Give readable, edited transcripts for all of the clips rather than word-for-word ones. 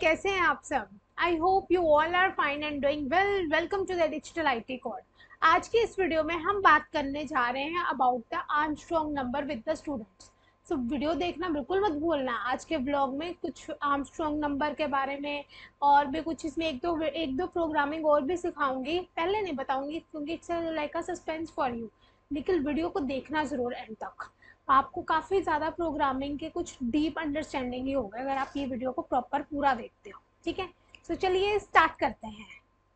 कैसे हैं आप सब? I hope you all are fine and doing well. Welcome to the digital IT code. आज की इस वीडियो में हम बात करने जा रहे हैं about the Armstrong number with the students. So video देखना बिल्कुल मत भूलना। आज के ब्लॉग में कुछ आर्मस्ट्रॉन्ग नंबर के बारे में और भी कुछ इसमें एक दो प्रोग्रामिंग और भी सिखाऊंगी। पहले नहीं बताऊंगी क्योंकि it's like a suspense for you, लेकिन वीडियो को देखना जरूर एंड तक। आपको काफ़ी ज़्यादा प्रोग्रामिंग के कुछ डीप अंडरस्टैंडिंग ही होगा अगर आप ये वीडियो को प्रॉपर पूरा देखते हो। ठीक है, सो चलिए स्टार्ट करते हैं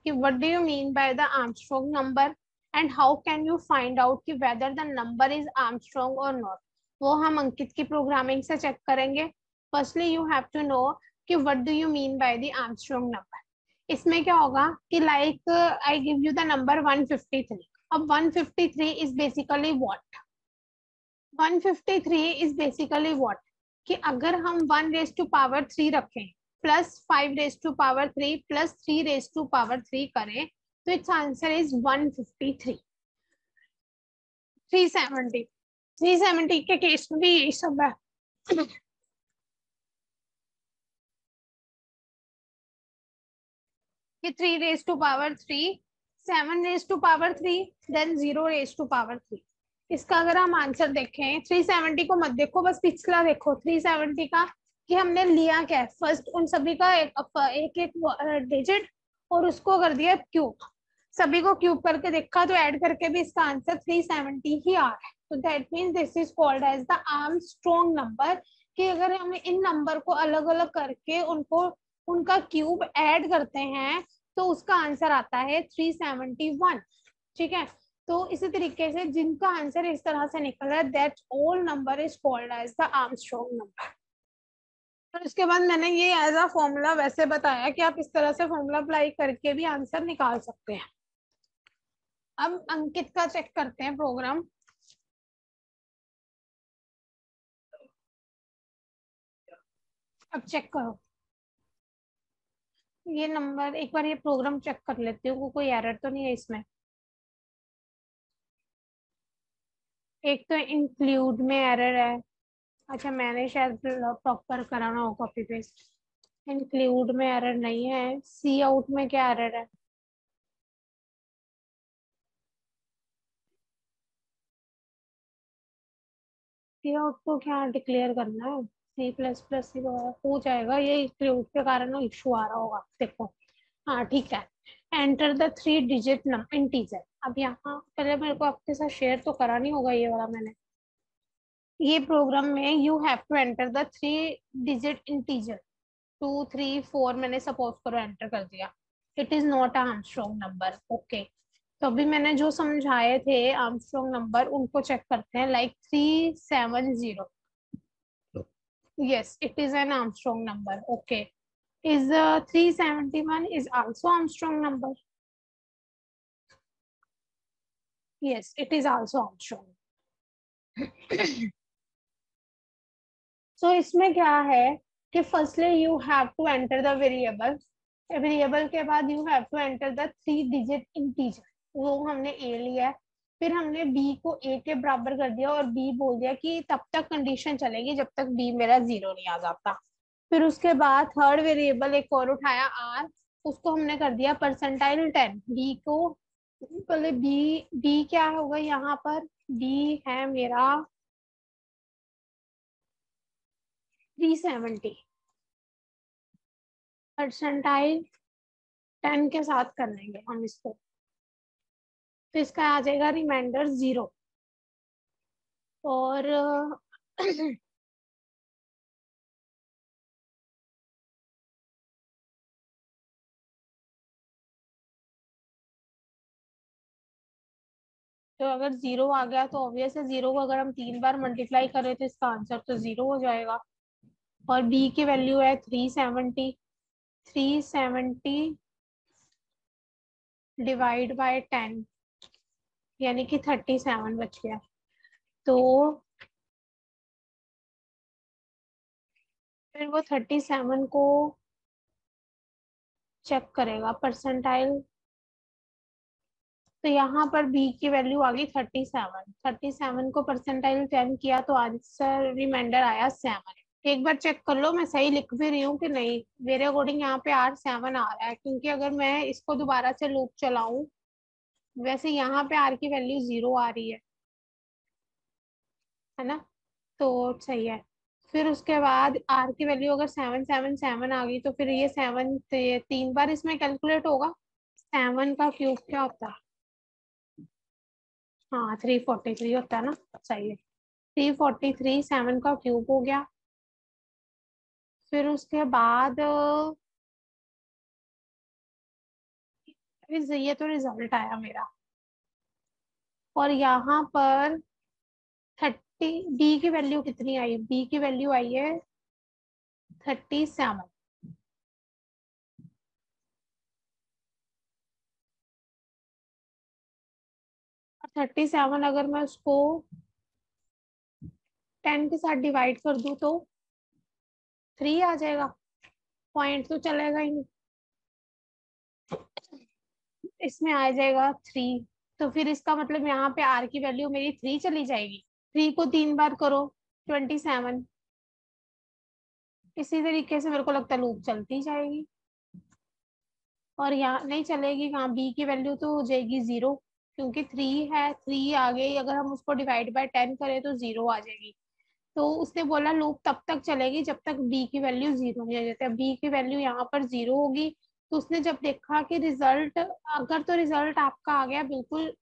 कि what do you mean by the Armstrong number and how can you find out कि whether the number is Armstrong और नॉट। वो हम अंकित की प्रोग्रामिंग से चेक करेंगे। Firstly you have to know कि what do you mean by the Armstrong number. इसमें क्या होगा कि like I give you the number 153। अब 153 is basically what? 153 is basically what कि अगर हम 1 रेज टू पावर 3 रखें plus 5 raise to power 3 plus 3 raise to power 3 करें तो इट्स आंसर इज 153। 370 370 के केस में भी यही सब है। कि 3 raise to power 3, 7 raise to power 3, then 0 raise to power 3। इसका अगर हम आंसर देखें, 370 को मत देखो, बस पिछला देखो 370 का कि हमने लिया क्या है। फर्स्ट उन सभी का एक एक डिजिट और उसको कर दिया क्यूब। सभी को क्यूब करके देखा तो ऐड करके भी इसका आंसर 370 ही आ रहा है। तो that means this is called as the Armstrong number. कि अगर हम इन नंबर को अलग अलग करके उनको उनका क्यूब ऐड करते हैं तो उसका आंसर आता है 371। ठीक है, तो इसी तरीके से जिनका आंसर इस तरह से निकल रहा है that all number is called as the Armstrong number. और उसके बाद मैंने ये एज अ फॉर्मूला वैसे बताया कि आप इस तरह से फॉर्मूला अप्लाई करके भी आंसर निकाल सकते हैं। अब अंकित का चेक करते हैं प्रोग्राम। अब चेक करो ये नंबर, एक बार ये प्रोग्राम चेक कर लेती हूँ कोई एरर तो नहीं है इसमें। एक तो इंक्लूड में एरर है। अच्छा, मैंने शायद प्रॉपर कराना हो कॉपी पेस्ट। इंक्लूड में एरर नहीं है। सी आउट में क्या एरर है? सी आउट को क्या डिक्लेयर करना है? सी प्लस प्लस सी हो जाएगा। ये इंक्लूड के कारण इशू आ रहा होगा, देखो। हाँ ठीक है। Enter the 3 digit integer. अब यहाँ पहले मेरे को आपके साथ शेयर तो करा नहीं होगा ये वाला मैंने। ये प्रोग्राम में you have to enter the 3 digit integer. 2 3 4 मैंने सपोज करो एंटर कर दिया। It is not Armstrong number. Okay, तो अभी मैंने जो समझाए थे आर्मस्ट्रॉन्ग नंबर उनको चेक करते हैं। Like 370, yes it is an Armstrong number. Okay, is 371 is also Armstrong number? Yes, it is also Armstrong. So इसमें क्या है कि firstly you have to enter the variable. Variable के बाद you have to enter the 3 digit integer. वो हमने ए लिया है, फिर हमने बी को ए के बराबर कर दिया और बी बोल दिया कि तब तक कंडीशन चलेगी जब तक बी मेरा 0 नहीं आ जाता। फिर उसके बाद थर्ड वेरिएबल एक और उठाया आर, उसको हमने कर दिया परसेंटाइल 10। बी को पहले बी बी क्या होगा यहाँ पर? बी है मेरा 370। परसेंटाइल 10 के साथ कर लेंगे हम इसको, तो इसका आ जाएगा रिमाइंडर 0। और तो अगर 0 आ गया तो ऑब्वियस है 0 को अगर हम 3 बार मल्टीप्लाई करें तो इसका आंसर तो 0 हो जाएगा। और बी की वैल्यू है 370। 370 डिवाइड बाय 10 यानी कि 37 बच गया। तो फिर वो 37 को चेक करेगा परसेंटाइल। तो यहाँ पर बी की वैल्यू आ गई 37। 37 को परसेंटाइल 10 किया तो आंसर रिमाइंडर आया 7। एक बार चेक कर लो मैं सही लिख भी रही हूँ कि नहीं। मेरे अकॉर्डिंग यहाँ पे R7 आ रहा है, क्योंकि अगर मैं इसको दोबारा से लूप चलाऊं, वैसे यहाँ पे R की वैल्यू 0 आ रही है ना, तो सही है। फिर उसके बाद R की वैल्यू अगर 7 7 7 आ गई, तो फिर ये 7 तीन बार इसमें कैलकुलेट होगा। 7 का क्यूब क्या होता है? हाँ 343 होता है ना, सही है। 343 7 का क्यूब हो गया। फिर उसके बाद ये तो रिजल्ट आया मेरा। और यहाँ पर 30, बी की वैल्यू कितनी आई? बी की वैल्यू आई है 37। 37 अगर मैं उसको 10 के साथ डिवाइड कर दूं तो 3 आ जाएगा। पॉइंट तो चलेगा ही नहीं, इसमें आ जाएगा 3। तो फिर इसका मतलब यहाँ पे आर की वैल्यू मेरी 3 चली जाएगी। 3 को 3 बार करो, 27। इसी तरीके से मेरे को लगता है लूप चलती जाएगी। और यहाँ नहीं चलेगी, कहाँ बी की वैल्यू तो हो जाएगी 0, क्योंकि 3 है, 3 आ गई, अगर हम उसको डिवाइड बाय 10 करें तो 0 आ जाएगी। तो उसने बोला लूप तब तक चलेगी जब तक बी की वैल्यू 0 नहीं आ जाती। बी की वैल्यू यहाँ पर 0 होगी, तो उसने जब देखा कि रिजल्ट, अगर तो रिजल्ट आपका आ गया बिल्कुल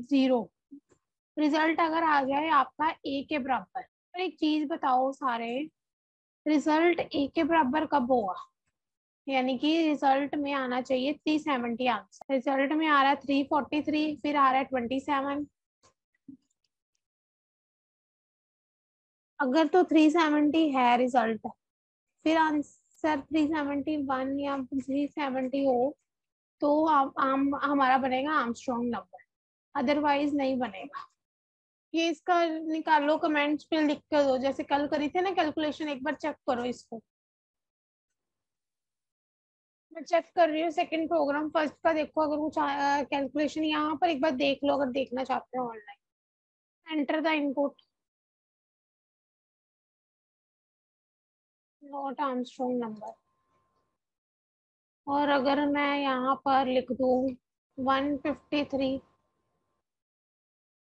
0, रिजल्ट अगर आ जाए आपका ए के बराबर, तो एक चीज बताओ सारे, रिजल्ट ए के बराबर कब होगा? यानी कि रिजल्ट में आना चाहिए 370 आंसर, रिजल्ट में आ रहा है 343, फिर आ रहा है 27। अगर तो 370 है रिजल्ट, फिर आंसर 371 या 370 हो, तो हमारा बनेगा आर्मस्ट्रॉन्ग नंबर, अदरवाइज नहीं बनेगा। ये इसका निकालो, कमेंट्स पे लिख कर दो, जैसे कल करी थी ना कैलकुलेशन, एक बार चेक करो इसको। मैं चेक कर रही हूँ सेकंड प्रोग्राम, फर्स्ट का देखो अगर कुछ कैलकुलेशन यहाँ पर एक बार देख लो, अगर देखना चाहते हो online. Enter the input, not Armstrong number. और अगर मैं यहाँ पर लिख दूँ 153,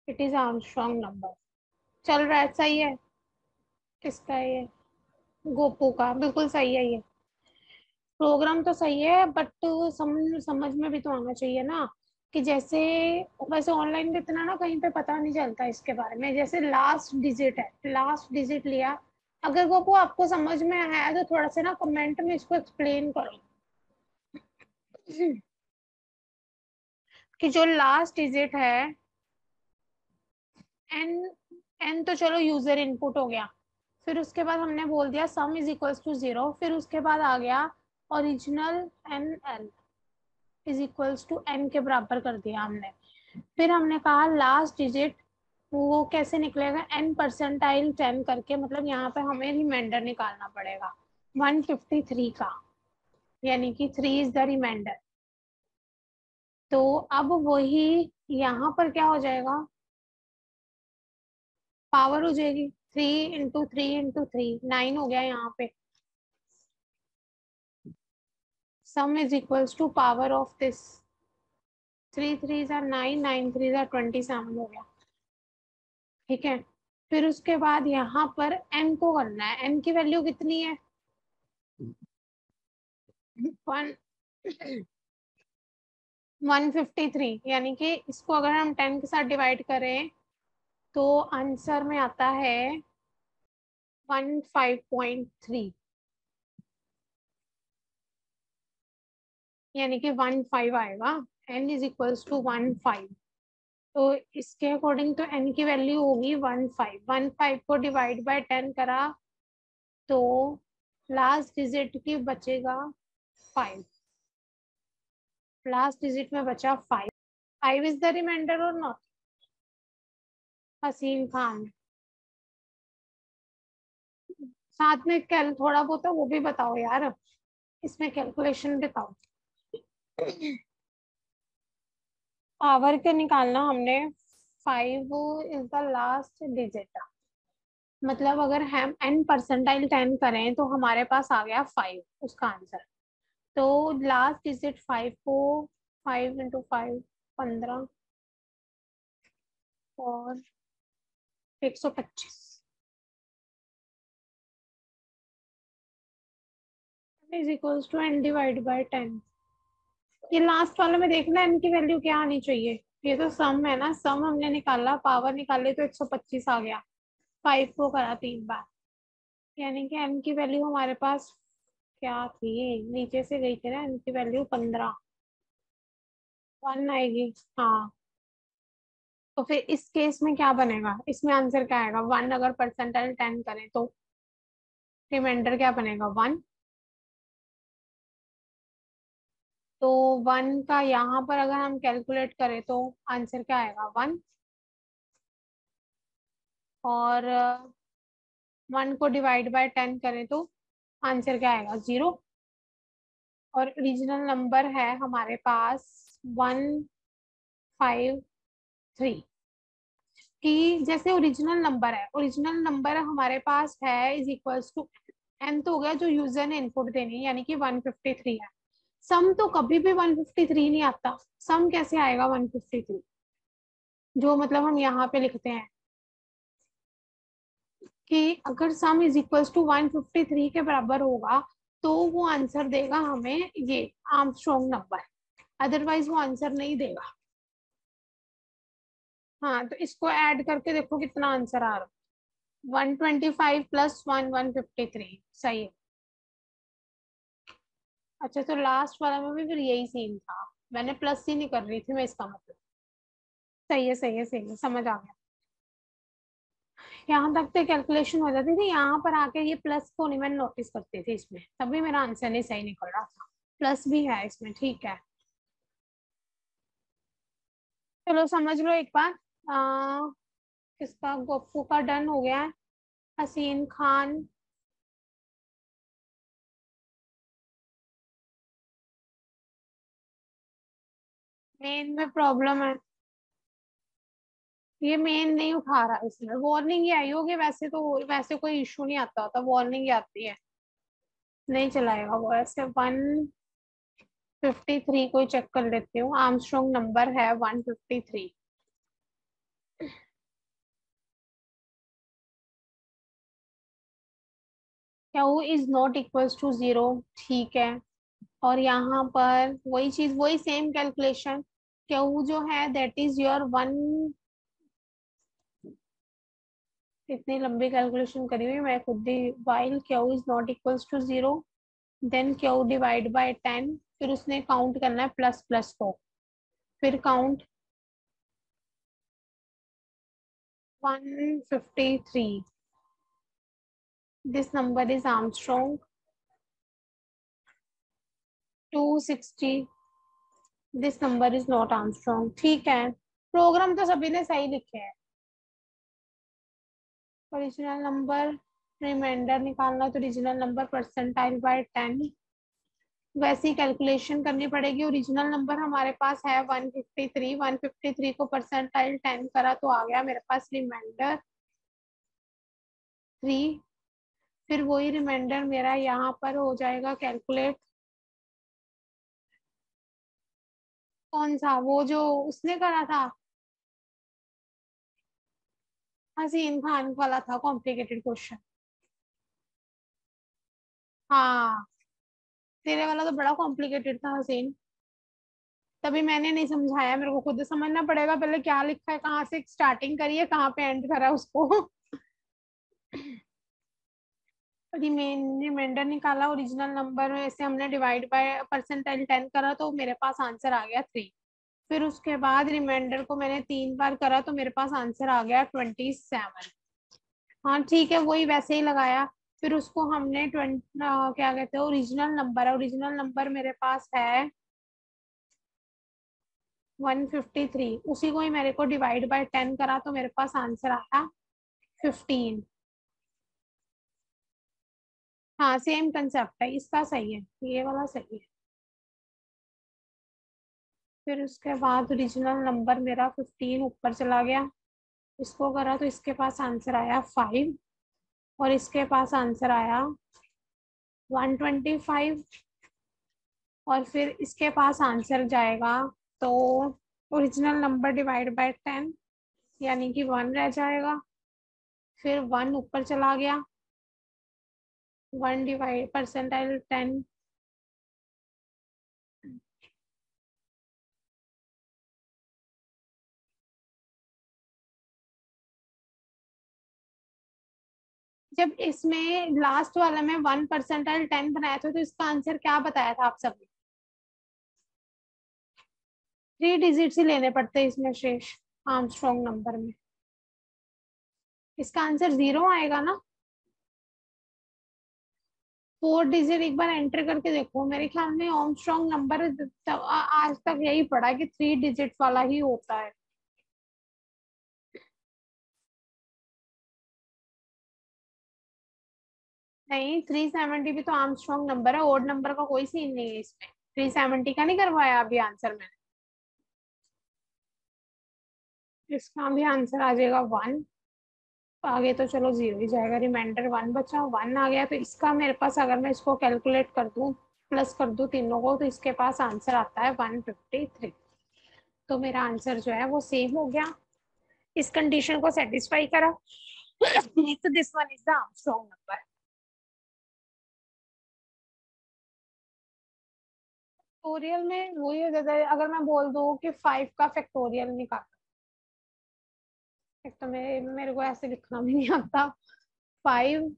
इट इज आर्मस्ट्रॉन्ग नंबर। चल रहा है, सही है। किसका है ये? गोपू का, बिल्कुल सही है ये। प्रोग्राम तो सही है, बट समझ समझ में भी तो आना चाहिए ना, कि जैसे, वैसे ऑनलाइन में इतना ना कहीं पे पता नहीं चलता इसके बारे में। जैसे लास्ट डिजिट है, लास्ट डिजिट लिया, अगर वो आपको समझ में आया तो थोड़ा सा ना कमेंट में इसको एक्सप्लेन करो कि जो लास्ट डिजिट है, एन, एन तो चलो यूजर इनपुट हो गया, फिर उसके बाद हमने बोल दिया सम इज इक्वल्स टू 0, फिर उसके बाद आ गया original n l is equals to n के बराबर कर दिया हमने। फिर हमने कहा लास्ट डिजिट वो कैसे निकलेगा, एन परसेंटाइल 10 करके, मतलब यहाँ पे हमें रिमाइंडर निकालना पड़ेगा 153 का, यानी कि 3 इज द रिमाइंडर। तो अब वही यहाँ पर क्या हो जाएगा, पावर हो जाएगी 3 इंटू 3 इंटू 3, 9 हो गया यहाँ पे। Sum is equals to power of this, 3 3 9, 9 3 27 हो गया। ठीक है। फिर उसके बाद यहाँ पर n को करना है, n की वैल्यू कितनी है? 153, यानी कि इसको अगर हम 10 के साथ डिवाइड करें तो आंसर में आता है 15.3, यानी कि 15 आएगा। n इज इक्वल्स टू 15, तो इसके अकॉर्डिंग तो n की वैल्यू होगी 15। 15 को डिवाइड बाय 10 करा तो लास्ट डिजिट की बचेगा 5, लास्ट डिजिट में बचा 5। 5 इज द रिमाइंडर और नॉट? हसीन खान, साथ में कैल थोड़ा बहुत है वो भी बताओ यार, इसमें कैलकुलेशन बताओ। पावर के निकालना हमने, 5 इज द लास्ट डिजिट, मतलब अगर हम n परसेंटाइल 10 करें तो हमारे पास आ गया 5 उसका आंसर। तो लास्ट डिजिट 5 को 5 × 5 15 और 125 is equals to n divide by 10। ये लास्ट वाले में देखना n की वैल्यू क्या आनी चाहिए। ये तो सम है ना, सम हमने निकाला, पावर निकाले तो 125 आ गया। 5 को करा 3 बार, यानी कि n की वैल्यू हमारे पास क्या थी, नीचे से गई थी ना, n की वैल्यू 15 1 आएगी। हाँ, तो फिर इस केस में क्या बनेगा, इसमें आंसर क्या आएगा, 1 अगर परसेंटाइल 10 करें तो रिमाइंडर क्या बनेगा 1। तो 1 का यहाँ पर अगर हम कैलकुलेट करें तो आंसर क्या आएगा 1। और 1 को डिवाइड बाय 10 करें तो आंसर क्या आएगा 0। और ओरिजिनल नंबर है हमारे पास 153। कि जैसे ओरिजिनल नंबर है, ओरिजिनल नंबर हमारे पास है इज इक्वल्स टू एन तो हो गया जो यूजर ने इनपुट देनी है, यानी कि 153 है। सम तो कभी भी 153 नहीं आता। सम कैसे आएगा 153, जो मतलब हम यहाँ पे लिखते हैं कि अगर सम इज इक्वल्स टू 153 के बराबर होगा तो वो आंसर देगा हमें ये आर्मस्ट्रॉन्ग नंबर, अदरवाइज वो आंसर नहीं देगा। हाँ, तो इसको ऐड करके देखो कितना आंसर आ रहा है, 125 प्लस 1 153 सही है। अच्छा, तो लास्ट वाला में भी फिर यही सीन था, मैंने प्लस ही नहीं कर रही थी मैं, इसका मतलब सही है सही है सही है, समझ आ गया। यहाँ तक तो कैलकुलेशन हो जाती थी, यहाँ पर आके ये प्लस को नहीं मैंने नोटिस करती थी इसमें, तभी मेरा आंसर नहीं सही निकल रहा था। प्लस भी है इसमें, ठीक है। चलो समझ लो एक बार। आ, किसका, गप्पू का डन हो गया है। हसीन खान, मेन में प्रॉब्लम है, ये मेन नहीं उठा रहा, इसमें वार्निंग ही आई होगी, वैसे तो वैसे कोई इशू नहीं आता होता, वार्निंग ही आती है। नहीं चलाएगा वो ऐसे। 153 को चेक कर लेती हूँ, आर्मस्ट्रॉन्ग नंबर है 153। क्या वो इज नॉट इक्वल्स टू 0, ठीक है। और यहाँ पर वही चीज, वही सेम कैलकुलेशन, क्यू जो है दैट इज योर वन। इतनी लंबी कैलकुलेशन करी हुई मैं खुद ही, while Q is not equals to 0 then Q divide by 10, फिर उसने काउंट करना है प्लस प्लस को, फिर count 153, this number is Armstrong. 260, this number is not Armstrong, ठीक है। प्रोग्राम तो सभी ने सही लिखे हैं। ओरिजिनल नंबर, रिमाइंडर निकालना तो ओरिजिनल नंबर परसेंटाइल बाय 10, वैसी कैलकुलेशन करनी पड़ेगी। ओरिजिनल नंबर हमारे पास है 153, 153 को परसेंटाइल 10 करा तो आ गया मेरे पास रिमाइंडर 3। फिर वही रिमाइंडर मेरा यहाँ पर हो जाएगा कैलकुलेट, कौन सा, वो जो उसने करा था, हसीन खान वाला था कॉम्प्लिकेटेड क्वेश्चन। हाँ, तेरे वाला तो बड़ा कॉम्प्लिकेटेड था हसीन, तभी मैंने नहीं समझाया, मेरे को खुद समझना पड़ेगा पहले क्या लिखा है, कहाँ से स्टार्टिंग करी है, कहाँ पे एंड करा उसको। रिमाइंडर निकाला, ओरिजिनल नंबर में से हमने डिवाइड बाय परसेंटाइल 10 करा तो मेरे पास आंसर आ गया 3। फिर उसके बाद रिमाइंडर को मैंने 3 बार करा तो मेरे पास आंसर आ गया 27। हाँ ठीक है, वही वैसे ही लगाया। फिर उसको हमने क्या कहते हैं, ओरिजिनल नंबर है, ओरिजिनल नंबर मेरे पास है 153, उसी को ही मेरे को डिवाइड बाय 10 करा तो मेरे पास आंसर आया 15। हाँ सेम कंसेप्ट है, इसका सही है, ये वाला सही है। फिर उसके बाद ओरिजिनल नंबर मेरा 15 ऊपर चला गया, इसको करा तो इसके पास आंसर आया 5। और इसके पास आंसर आया 125, और फिर इसके पास आंसर जाएगा तो ओरिजिनल नंबर डिवाइड बाय 10, यानी कि 1 रह जाएगा। फिर 1 ऊपर चला गया, 1 डिवाइड परसेंटाइल 10, जब इसमें लास्ट वाला में 1 परसेंटाइल 10 बनाया था तो इसका आंसर क्या बताया था आप सबने? 3 डिजिट्स ही लेने पड़ते हैं इसमें शेष आर्मस्ट्रॉन्ग नंबर में। इसका आंसर 0 आएगा ना। 4 डिजिट एक बार एंटर करके देखो, मेरे ख्याल में आर्मस्ट्रॉन्ग नंबर आज तक यही पढ़ा कि 3 डिजिट वाला ही होता है। नहीं, 370 भी तो आर्मस्ट्रॉन्ग नंबर है, ओड नंबर का कोई सीन नहीं है इसमें। 370 का नहीं करवाया अभी आंसर मैंने। इसका भी आंसर आ जाएगा 1। आगे तो चलो 0 ही जाएगा, रिमाइंडर 1 बचा, 1 आ गया। तो इसका मेरे पास, अगर मैं इसको कैलकुलेट कर दूं, प्लस कर दूं तीनों को, तो इसके पास आंसर आता है 153। तो मेरा आंसर जो है वो सेम हो गया, इस कंडीशन को सेटिस्फाई करा। तो this one is the Armstrong number. Factorial में वही हो जाता है, अगर मैं बोल दूं कि 5 का फैक्टोरियल निकाल। एक तो मेरे को ऐसे लिखना भी नहीं आता। 5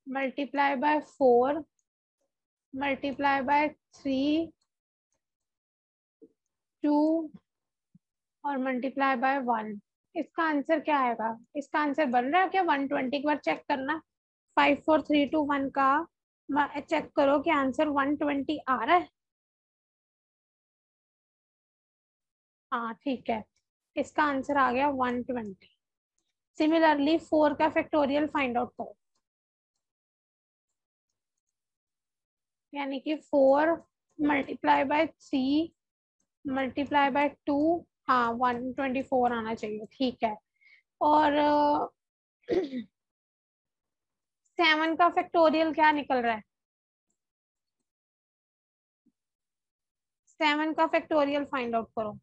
मल्टीप्लाई बाय 4 मल्टीप्लाई बाय 3 2 और मल्टीप्लाई बाय 1। इसका आंसर क्या आएगा? इसका आंसर बन रहा है क्या 120? एक बार चेक करना, 5 4 3 2 1 का चेक करो कि आंसर 120 आ रहा है। हाँ ठीक है, इसका आंसर आ गया 120। सिमिलरली 4 का फैक्टोरियल फाइंड आउट करो, यानी कि 4 मल्टीप्लाई बाय 3 मल्टीप्लाई बाय 2। हाँ 124 आना चाहिए, ठीक है। और 7 का फैक्टोरियल क्या निकल रहा है? 7 का फैक्टोरियल फाइंड आउट करो।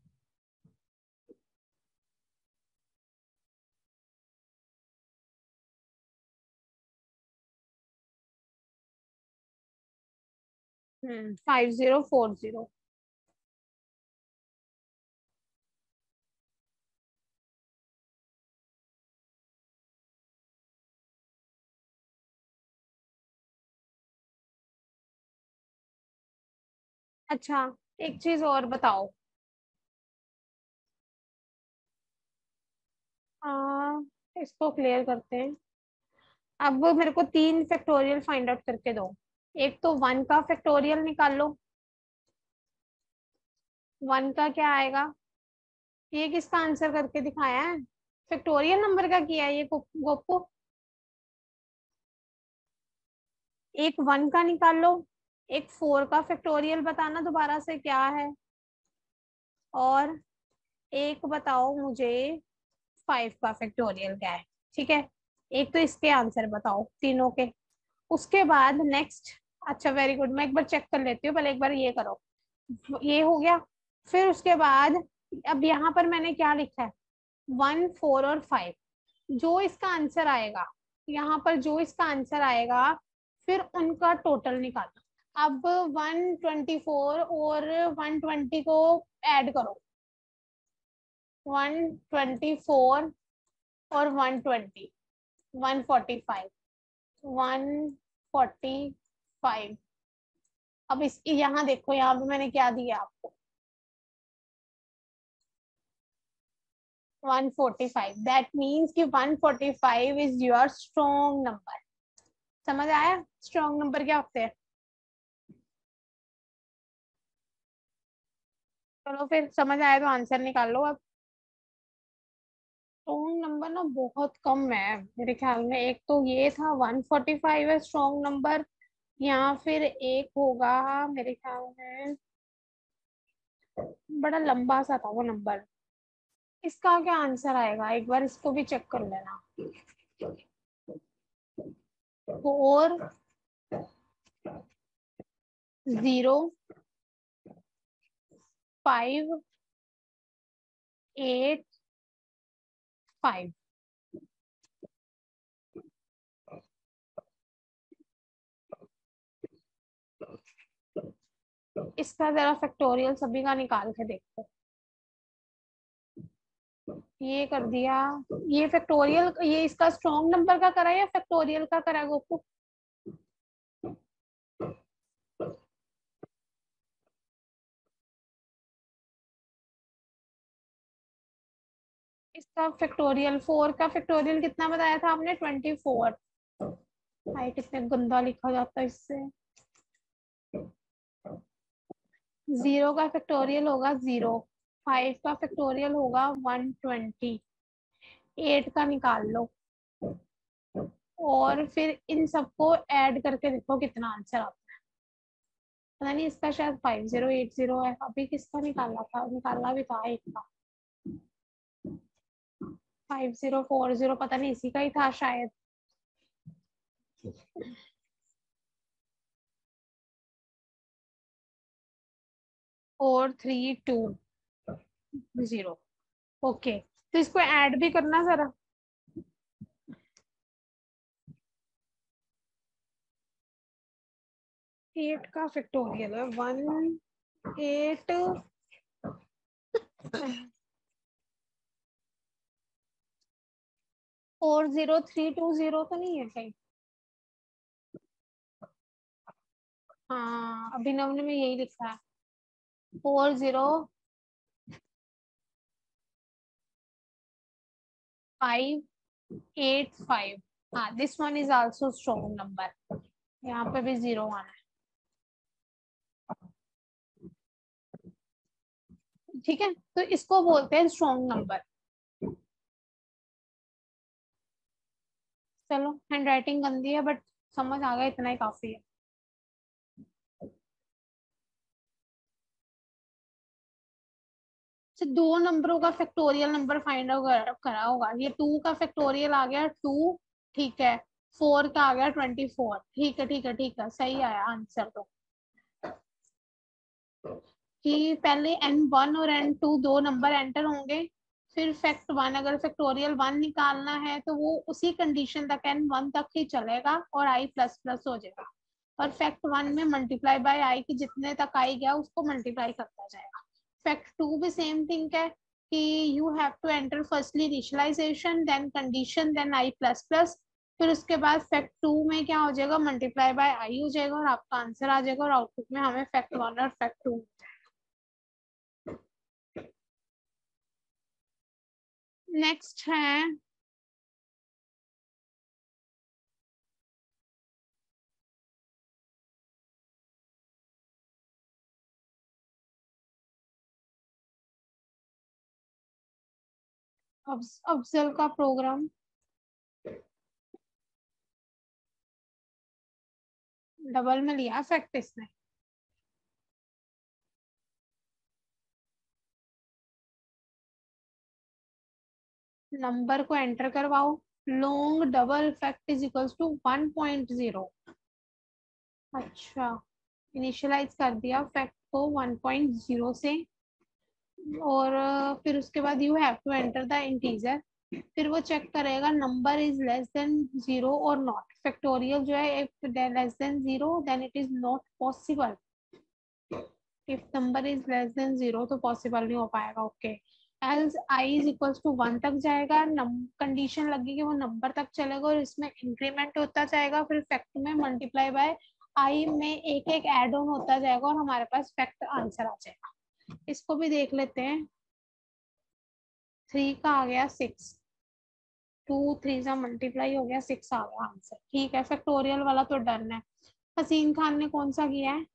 5040। अच्छा, एक चीज और बताओ। आ, इसको क्लियर करते हैं। अब मेरे को 3 फैक्टोरियल फाइंड आउट करके दो। एक तो 1 का फैक्टोरियल निकाल लो। 1 का क्या आएगा? ये किसका आंसर करके दिखाया है? फैक्टोरियल नंबर का किया है ये गोपू। एक 1 का निकाल लो, एक 4 का फैक्टोरियल बताना दोबारा से क्या है, और एक बताओ मुझे 5 का फैक्टोरियल क्या है। ठीक है, एक तो इसके आंसर बताओ तीनों के, उसके बाद नेक्स्ट। अच्छा वेरी गुड, मैं एक बार चेक कर लेती हूँ, पहले एक बार ये करो। ये हो गया। फिर उसके बाद अब यहाँ पर मैंने क्या लिखा है? 1 4 और 5। जो इसका आंसर आएगा, यहाँ पर जो इसका आंसर आएगा, फिर उनका टोटल निकालो। अब 124 और 120 को ऐड करो। 124 और 120, 145, 145। अब इस यहाँ देखो, यहाँ पे मैंने क्या दिया आपको, 145। दैट मीन्स कि 145 इज योर स्ट्रॉन्ग नंबर। समझ आया स्ट्रॉन्ग नंबर क्या होते हैं? चलो फिर समझ आया तो आंसर निकाल लो अब। स्ट्रॉन्ग नंबर ना बहुत कम है मेरे ख्याल में। एक तो ये था 145 है स्ट्रॉन्ग नंबर, या फिर एक होगा मेरे ख्याल में, बड़ा लंबा सा था वो नंबर। इसका क्या आंसर आएगा, एक बार इसको भी चेक कर लेना। 4 0 5 8 5। इसका जरा फैक्टोरियल सभी का निकाल के देखो। ये कर दिया। ये फैक्टोरियल, ये इसका स्ट्रॉन्ग नंबर का करा या फैक्टोरियल का करा गोपू? इसका फैक्टोरियल, 4 का फैक्टोरियल कितना बताया था आपने? 24। भाई कितने गंदा लिखा जाता है इससे। 0 का फैक्टोरियल होगा 0। 5 का फैक्टोरियल होगा 120। 8 का निकाल लो और फिर इन सबको ऐड करके देखो कितना आंसर आता है। पता नहीं, इसका शायद 5080 है। अभी किसका निकाला था? निकाला भी था एक का। 5040, पता नहीं इसी का ही था शायद। 4320। ओके, तो इसको ऐड भी करना जरा। 8 का फैक्टोरियल है 18। 40320 तो नहीं है कहीं? हाँ, अभिनव ने में यही लिखा है 40585। हाँ, this one is also strong number. यहाँ पे भी 0 आना है। ठीक है, तो इसको बोलते हैं स्ट्रॉन्ग नंबर। चलो, हैंड राइटिंग गंदी है बट समझ आ गया, इतना ही काफी है। तो दो नंबरों का फैक्टोरियल नंबर फाइंड आउट करा होगा। ये 2 का फैक्टोरियल आ गया 2। ठीक है। 4 का आ गया 24। ठीक है, ठीक है, ठीक है, सही आया आंसर तो। कि पहले n1 और n2 दो नंबर एंटर होंगे, फिर फैक्ट 1, अगर फैक्टोरियल 1 निकालना है तो वो उसी कंडीशन तक n1 तक ही चलेगा और i प्लस प्लस हो जाएगा। और फैक्ट 1 में मल्टीप्लाई बाय i की जितने तक आई गया उसको मल्टीप्लाई करता जाएगा। फैक्ट 2 भी सेम थिंग है कि you have to enter firstly initialisation then condition then i plus plus. फिर उसके बाद फैक्ट 2 में क्या हो जाएगा, मल्टीप्लाई बाय i हो जाएगा और आपका आंसर आ जाएगा और आउटपुट में हमें फैक्ट 1 और फैक्ट 2। नेक्स्ट है अफजल का प्रोग्राम। डबल में लिया फैक्ट इसने। नंबर को एंटर करवाओ। Long double fact is equals to 1.0। अच्छा, इनिशियलाइज कर दिया फैक्ट को 1.0 से। और फिर उसके बाद you have to enter the integer. फिर वो चेक करेगा नंबर इज लेस देन 0 और नॉट। फैक्टोरियल जो है, if less than 0 then it is not possible. If number is less than 0 तो पॉसिबल नहीं हो पाएगा। Okay, else i is equals to 1 तक जाएगा। कंडीशन लगेगी वो नंबर तक चलेगा और इसमें इंक्रीमेंट होता जाएगा। फिर फैक्ट में मल्टीप्लाई बाय आई में एक एक एड ऑन होता जाएगा और हमारे पास फैक्ट आंसर आ जाएगा। इसको भी देख लेते हैं। 3 का आ गया 6। 2 3 से मल्टीप्लाई हो गया 6 आ गया आंसर। ठीक है, फैक्टोरियल वाला तो डन है। हसीन खान ने कौन सा किया है?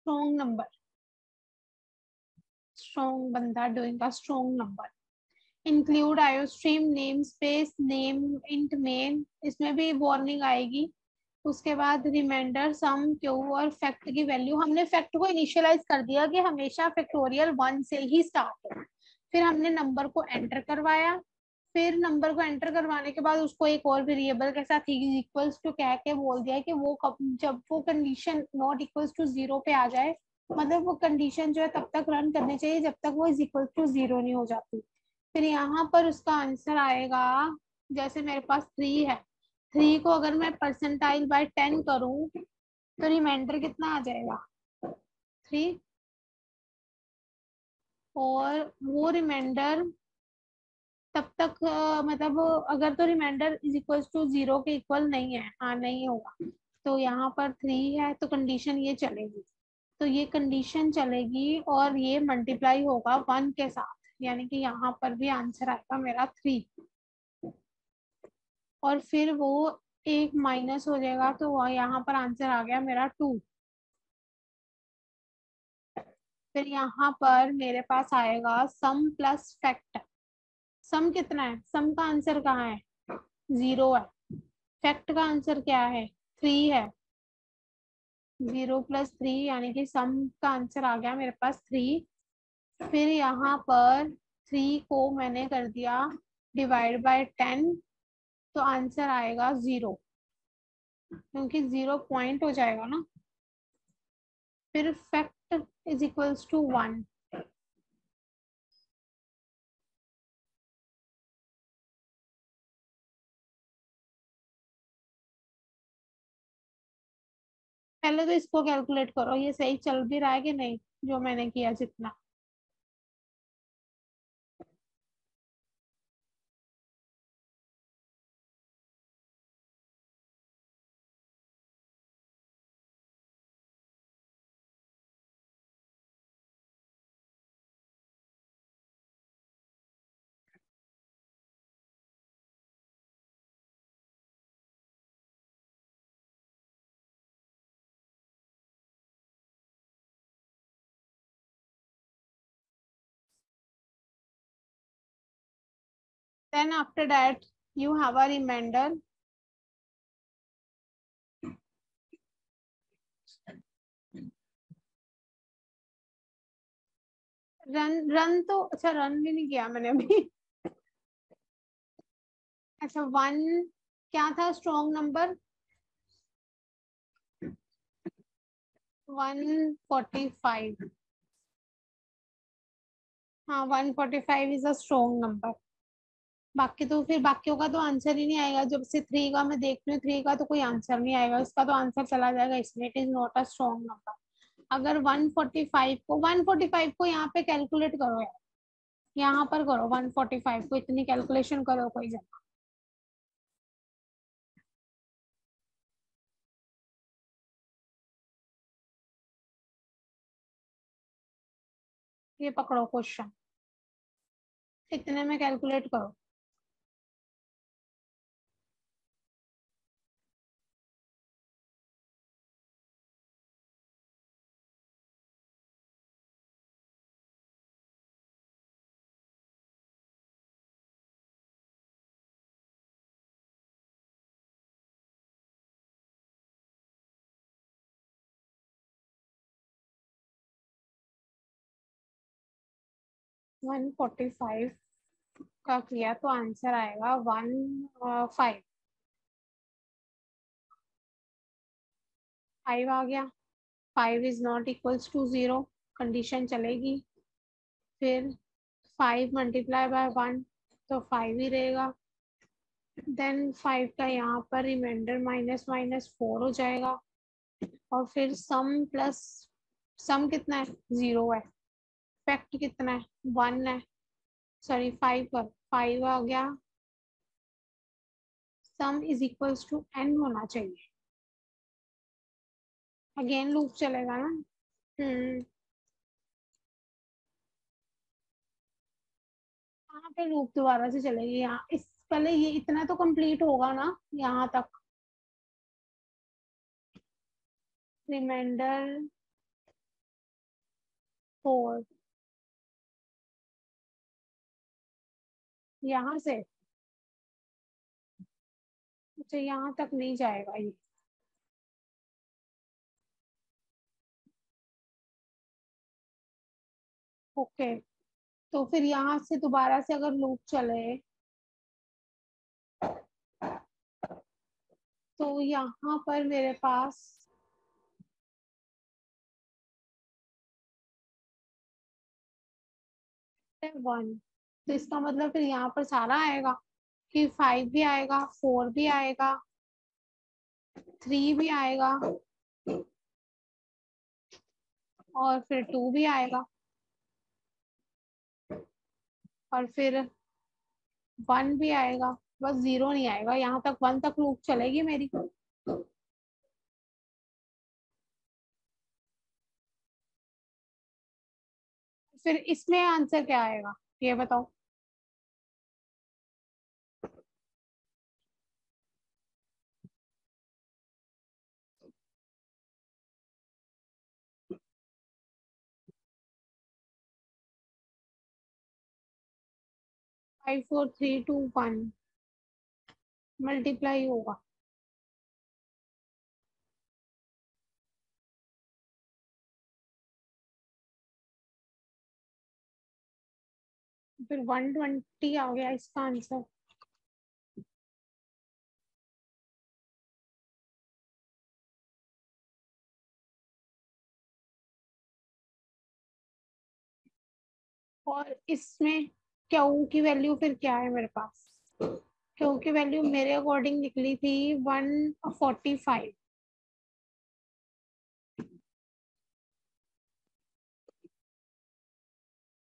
स्ट्रॉन्ग नंबर, स्ट्रॉन्ग बंदा doing a strong number. Include iostream name space name int main, इसमें भी वार्निंग आएगी। उसके बाद रिमाइंडर सम क्यू और फैक्ट की वैल्यू, हमने फैक्ट को इनिशियलाइज कर दिया कि हमेशा फैक्टोरियल 1 से ही स्टार्ट हो। फिर हमने नंबर को एंटर करवाया, फिर नंबर को एंटर करवाने के बाद उसको एक और वेरिएबल के साथ इक्वल्स टू कह के बोल दिया कि वो कब, जब वो कंडीशन नॉट इक्वल्स टू 0 पे आ जाए, मतलब वो कंडीशन जो है तब तक रन करनी चाहिए जब तक वो इज इक्वल टू 0 नहीं हो जाती। फिर यहाँ पर उसका आंसर आएगा, जैसे मेरे पास 3 है, 3 को अगर मैं परसेंटाइल बाय 10 करूं तो रिमाइंडर कितना आ जाएगा, 3। और वो रिमाइंडर तब तक मतलब अगर तो रिमाइंडर इज इक्वल टू 0 के इक्वल नहीं है, हाँ नहीं होगा, तो यहाँ पर 3 है तो कंडीशन ये चलेगी। तो ये कंडीशन चलेगी और ये मल्टीप्लाई होगा 1 के साथ, यानी कि यहाँ पर भी आंसर आएगा मेरा 3। और फिर वो एक माइनस हो जाएगा तो यहाँ पर आंसर आ गया मेरा 2। फिर यहाँ पर मेरे पास आएगा सम प्लस फैक्ट। सम कितना है, सम का आंसर कहाँ है, 0 है। फैक्ट का आंसर क्या है, 3 है। 0 प्लस 3 यानी कि सम का आंसर आ गया मेरे पास 3। फिर यहाँ पर 3 को मैंने कर दिया डिवाइड बाय 10, तो आंसर आएगा 0, क्योंकि 0 पॉइंट हो जाएगा ना। फिर फैक्ट इज इक्वल्स टू 1। पहले तो इसको कैलकुलेट करो, ये सही चल भी रहा है कि नहीं, जो मैंने किया जितना। 10 after that you have a remainder। Run run तो अच्छा, रन भी नहीं किया मैंने अभी। अच्छा 1 क्या था स्ट्रॉन्ग नंबर, 145। हाँ 145 इज अ स्ट्रॉन्ग नंबर। बाकी तो फिर बाकियों का तो आंसर ही नहीं आएगा, जब से 3 का मैं देख रही हूँ 3 का तो कोई आंसर नहीं आएगा, इसका तो आंसर चला जाएगा इसमें, it is not a strong number. अगर 145 को यहाँ पे कैलकुलेट करो यार, यहाँ पर करो 145 को, इतनी कैलकुलेशन करो कोई जगह। ये पकड़ो क्वेश्चन, इतने में कैलकुलेट करो। 145 का किया तो आंसर आएगा 1 5। 5 आ गया। 5 is not equals to 0, condition चलेगी। फिर 5 मल्टीप्लाई बाय 1 तो 5 ही रहेगा। देन 5 का यहाँ पर रिमाइंडर माइनस माइनस 4 हो जाएगा। और फिर सम प्लस, सम कितना है, 0 है। फैक्ट कितना है, 1 है, सॉरी 5 पर 5 आ गया। Sum is equals to n होना चाहिए। अगेन लूप चलेगा ना। हम्म, यहाँ पे लूप दोबारा से चलेगी, यहाँ इस पहले ये इतना तो कंप्लीट होगा ना यहाँ तक। रिमाइंडर 4 यहाँ से, अच्छा यहाँ तक नहीं जाएगा ये। ओके, तो फिर यहाँ से दोबारा से अगर लूप चले तो यहाँ पर मेरे पास 1, तो इसका मतलब फिर यहाँ पर सारा आएगा कि 5 भी आएगा, 4 भी आएगा, 3 भी आएगा और फिर 2 भी आएगा और फिर 1 भी आएगा। बस 0 नहीं आएगा, यहाँ तक 1 तक लूप चलेगी मेरी। फिर इसमें आंसर क्या आएगा ये बताओ। 5 4 3 2 1 मल्टीप्लाई होगा। फिर 120 आ गया इसका आंसर। और इसमें क्यू की वैल्यू फिर क्या है मेरे पास, क्यू की वैल्यू मेरे अकॉर्डिंग निकली थी 145।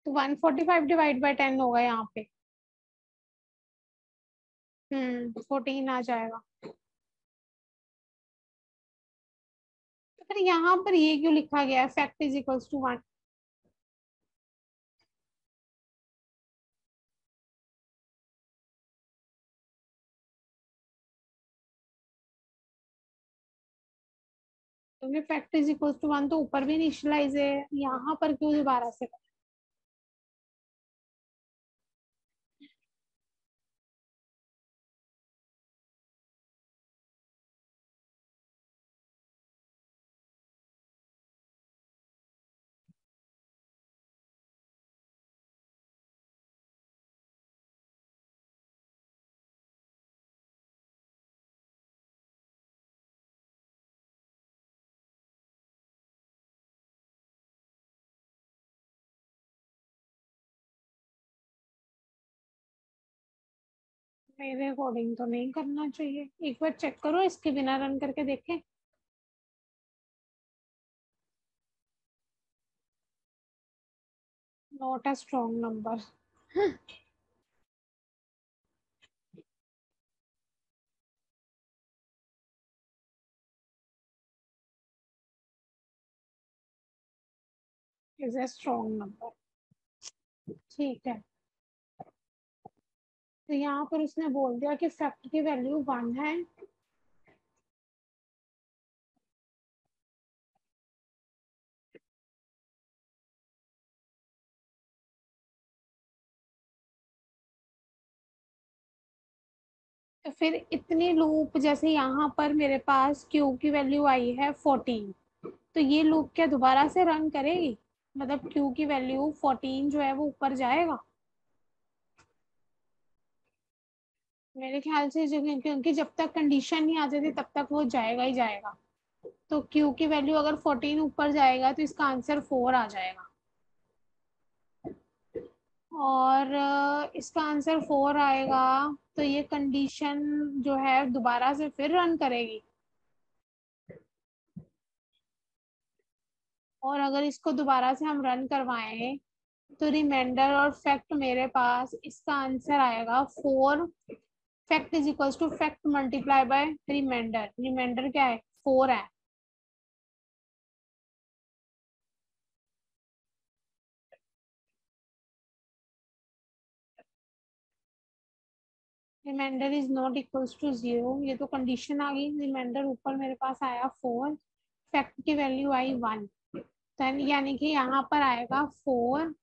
तो 145 डिवाइड बाय 10 होगा यहाँ पे। 14 आ जाएगा। तो फिर यहाँ पर ये क्यों लिखा गया है फैक्ट इज इक्वल्स टू 1। क्योंकि फैक्ट इज इक्वल्स टू 1 तो ऊपर भी इनिशियलाइज है, यहाँ पर क्यों दोबारा से। मेरे अकॉर्डिंग तो नहीं करना चाहिए, एक बार चेक करो इसके बिना रन करके देखें। Not a strong number. Is a strong number. ठीक है, तो यहाँ पर उसने बोल दिया कि फैक्ट की वैल्यू 1 है। तो फिर इतनी लूप जैसे यहाँ पर मेरे पास क्यू की वैल्यू आई है 14, तो ये लूप क्या दोबारा से रन करेगी, मतलब क्यू की वैल्यू 14 जो है वो ऊपर जाएगा। मेरे ख्याल से जो, क्योंकि जब तक कंडीशन नहीं आ जाती तब तक वो जाएगा ही जाएगा। तो क्यू की वैल्यू अगर 14 ऊपर जाएगा तो इसका आंसर 4 आ जाएगा। और इसका आंसर 4 आएगा, तो ये कंडीशन जो है दोबारा से फिर रन करेगी। और अगर इसको दोबारा से हम रन करवाएं तो रिमाइंडर और फैक्ट मेरे पास इसका आंसर आएगा 4। Fact is equals to fact multiply by remainder. Remainder क्या है, 4 है। Remainder is not equals to 0, ये तो कंडीशन आ गई। रिमाइंडर ऊपर मेरे पास आया 4, फैक्ट की वैल्यू आई 1। देन यानी कि यहाँ पर आएगा 4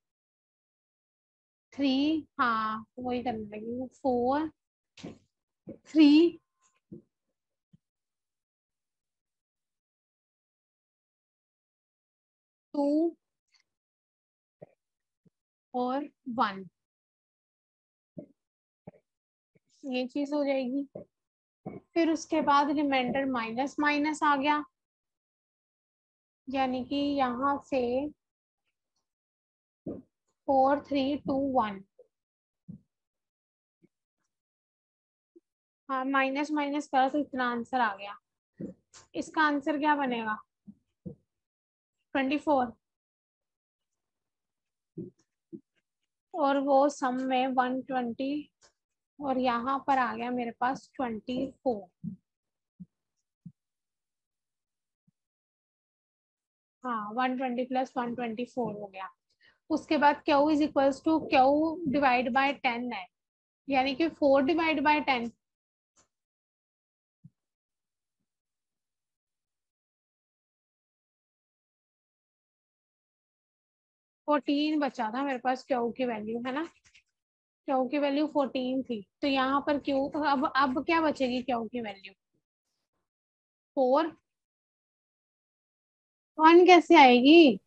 3, हाँ वही करने लगी, 4 3 2 और 1, ये चीज हो जाएगी। फिर उसके बाद रिमाइंडर माइनस माइनस आ गया, यानी कि यहाँ से 4 3 2 1, हाँ माइनस माइनस करा तो इतना आंसर आ गया। इसका आंसर क्या बनेगा? 24, और वो सम में 120, और यहाँ पर आ गया मेरे पास 24। हाँ 120 प्लस 124 हो गया। उसके बाद q is equals to q divide by 10 है, यानी कि 4 डिवाइड बाय 10। 14 बचा था मेरे पास क्यू की वैल्यू, है ना? क्यू की वैल्यू 14 थी, तो यहाँ पर क्यू, अब क्या बचेगी क्यू की वैल्यू? 4। 1 कैसे आएगी?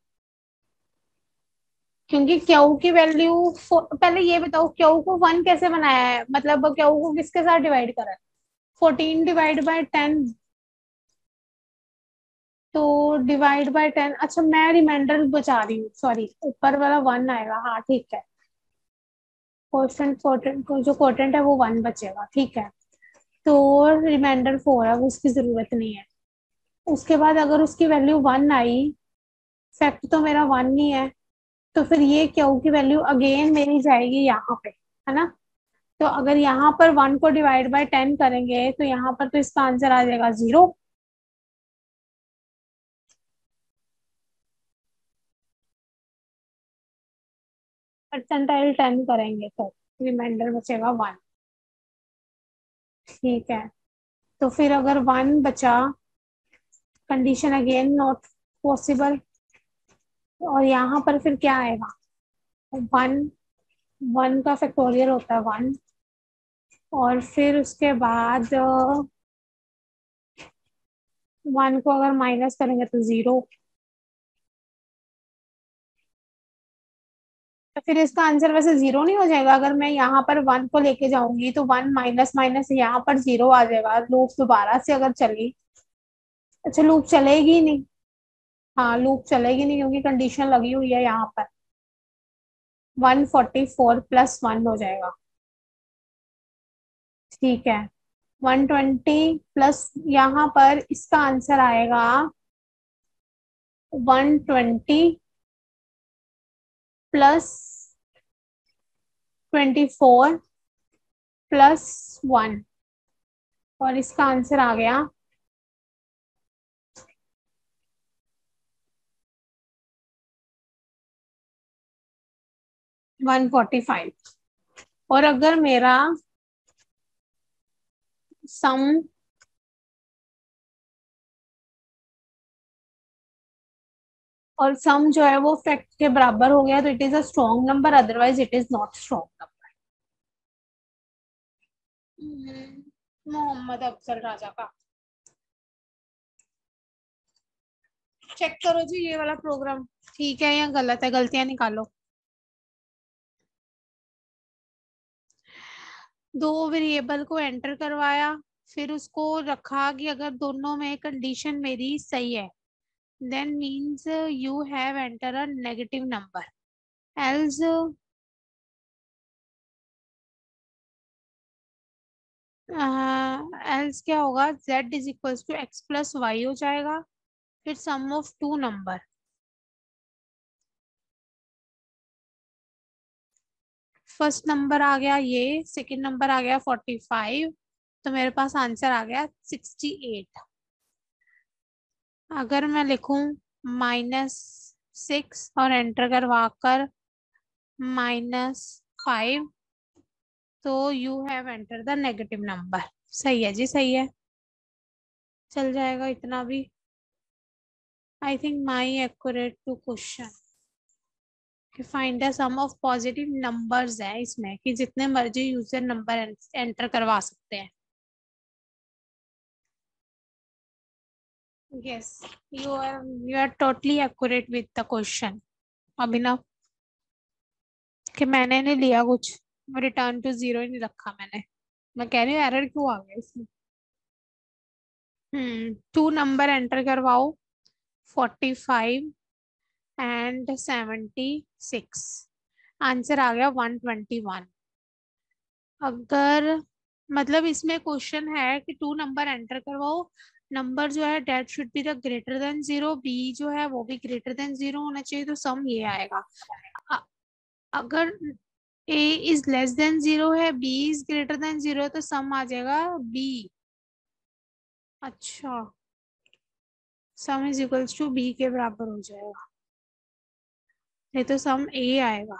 क्योंकि क्यू की वैल्यू, पहले ये बताओ क्यू को 1 कैसे बनाया है, मतलब क्यू को किसके साथ डिवाइड करा है? 14 डिवाइड बाय 10, तो डिवाइड बाय 10, अच्छा मैं रिमाइंडर बचा रही हूँ, सॉरी ऊपर वाला 1 आएगा, हाँ ठीक है। कोशेंट जो कोटेंट है वो 1 बचेगा, ठीक है। तो रिमाइंडर 4 है, वो उसकी जरूरत नहीं है। उसके बाद अगर उसकी वैल्यू 1 आई, फैक्ट तो मेरा 1 ही है, तो फिर ये क्यू की वैल्यू अगेन मेरी जाएगी यहाँ पे, है ना? तो अगर यहाँ पर 1 को डिवाइड बाय 10 करेंगे तो यहाँ पर तो इसका आंसर आ जाएगा 0। परसेंटाइल 10 करेंगे तो रिमाइंडर बचेगा 1, ठीक है। तो फिर अगर 1 बचा, कंडीशन अगेन नॉट पॉसिबल, और यहाँ पर फिर क्या आएगा? 1, 1 का फैक्टोरियल होता है 1, और फिर उसके बाद 1 को अगर माइनस करेंगे तो 0। तो फिर इसका आंसर वैसे 0 नहीं हो जाएगा? अगर मैं यहाँ पर 1 को लेके जाऊंगी तो 1 माइनस माइनस यहाँ पर 0 आ जाएगा, लूप दोबारा से अगर चली। अच्छा लूप चलेगी ही नहीं, हाँ लूप चलेगी नहीं क्योंकि कंडीशन लगी हुई है यहाँ पर। 144 प्लस 1 हो जाएगा, ठीक है। 120 प्लस, यहाँ पर इसका आंसर आएगा 120 प्लस 24 प्लस 1, और इसका आंसर आ गया 145। और अगर मेरा सम और सम जो है वो फैक्ट के बराबर हो गया तो it is a strong number, otherwise it is not strong number. Mohammad Afzal Raja का चेक करो जी, ये वाला प्रोग्राम ठीक है या गलत है, गलतियां निकालो। दो वेरिएबल को एंटर करवाया, फिर उसको रखा कि अगर दोनों में कंडीशन मेरी सही है, then means you have enter a negative number, else else क्या होगा, z is equals to X plus Y हो जाएगा, फिर sum of two number. First number आ गया ये, सेकंड नंबर आ गया 45, तो मेरे पास आंसर आ गया 68। अगर मैं लिखूं -6 और एंटर करवा कर -5, तो you have enter the negative number. सही है जी, सही है, चल जाएगा इतना भी। I think my accurate to question कि find the sum of positive numbers है इसमें, कि जितने मर्जी यूजर नंबर एंटर करवा सकते हैं। Yes, you are totally accurate with the question Abhinav, कि मैंने नहीं लिया कुछ, रिटर्न टू जीरो ही नहीं रखा मैंने। मैं कह रही हूँ एरर क्यों आ गया इसमें। 2 नंबर एंटर करवाओ, 45 एंड 76। आंसर आ गया 121। अगर मतलब इसमें क्वेश्चन है कि 2 नंबर एंटर करवाओ, नंबर जो है that should be the greater than zero, b जो है वो भी ग्रेटर देन जीरो होना चाहिए, तो सम ये आएगा। अ- अगर a is less than zero है, b is greater than zero, तो सम आ जाएगा बी। अच्छा, sum is equals to b के बराबर हो जाएगा, नहीं तो सम ए आएगा।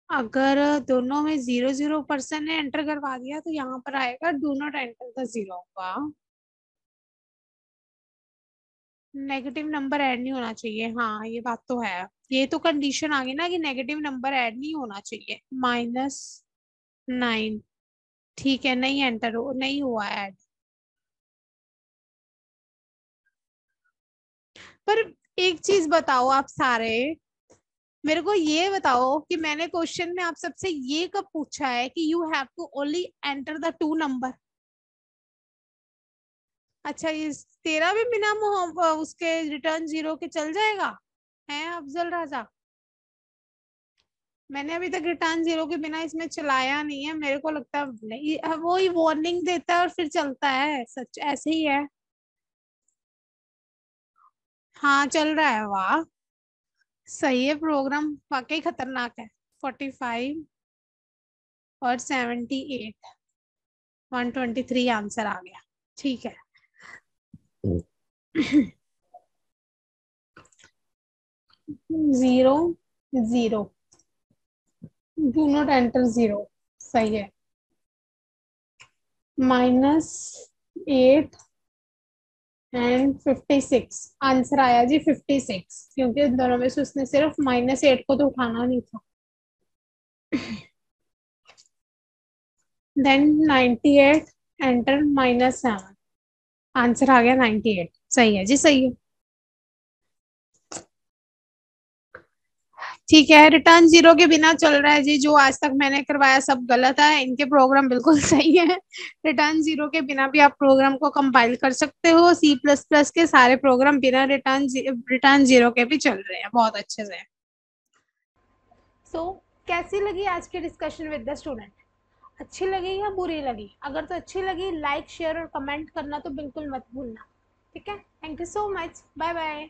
अगर दोनों में 0 0% ने एंटर करवा दिया तो यहाँ पर आएगा do not enter the zero का। नेगेटिव नंबर ऐड नहीं होना चाहिए, हाँ ये बात तो है। ये तो कंडीशन आ गई ना कि नेगेटिव नंबर ऐड नहीं होना चाहिए। -9, ठीक है, नहीं एंटर हो, नहीं हुआ ऐड। पर एक चीज बताओ आप सारे, मेरे को ये बताओ कि मैंने क्वेश्चन में आप सबसे ये कब पूछा है कि you have to only enter the 2 number. अच्छा, ये तेरा भी बिना उसके रिटर्न जीरो के चल जाएगा है अफजल राजा। मैंने अभी तक रिटर्न जीरो के बिना इसमें चलाया नहीं है, मेरे को लगता है नहीं, वो ही वार्निंग देता है और फिर चलता है, सच ऐसे ही है। हाँ चल रहा है, वाह सही है, प्रोग्राम वाकई खतरनाक है। 45 और 78, 123 आंसर आ गया, ठीक है। 0 0, डू नॉट एंटर जीरो, सही है। -8 एंड 56, आंसर आया जी 56, क्योंकि इन दोनों में से उसने सिर्फ -8 को तो उठाना नहीं था। देन 98 एंटर -7, आंसर आ गया 98, सही है जी, सही है। ठीक है, रिटर्न जीरो के बिना चल रहा है जी, जो आज तक मैंने करवाया सब गलत है, इनके प्रोग्राम बिल्कुल सही है। रिटर्न जीरो के बिना भी आप प्रोग्राम को कंपाइल कर सकते हो, C++ के सारे प्रोग्राम बिना रिटर्न जीरो के भी चल रहे हैं बहुत अच्छे से। कैसी लगी आज की डिस्कशन विद द स्टूडेंट? अच्छी लगी या बुरी लगी? अगर तो अच्छी लगी, लाइक शेयर और कमेंट करना तो बिल्कुल मत भूलना। ठीक है, thank you so much, bye bye.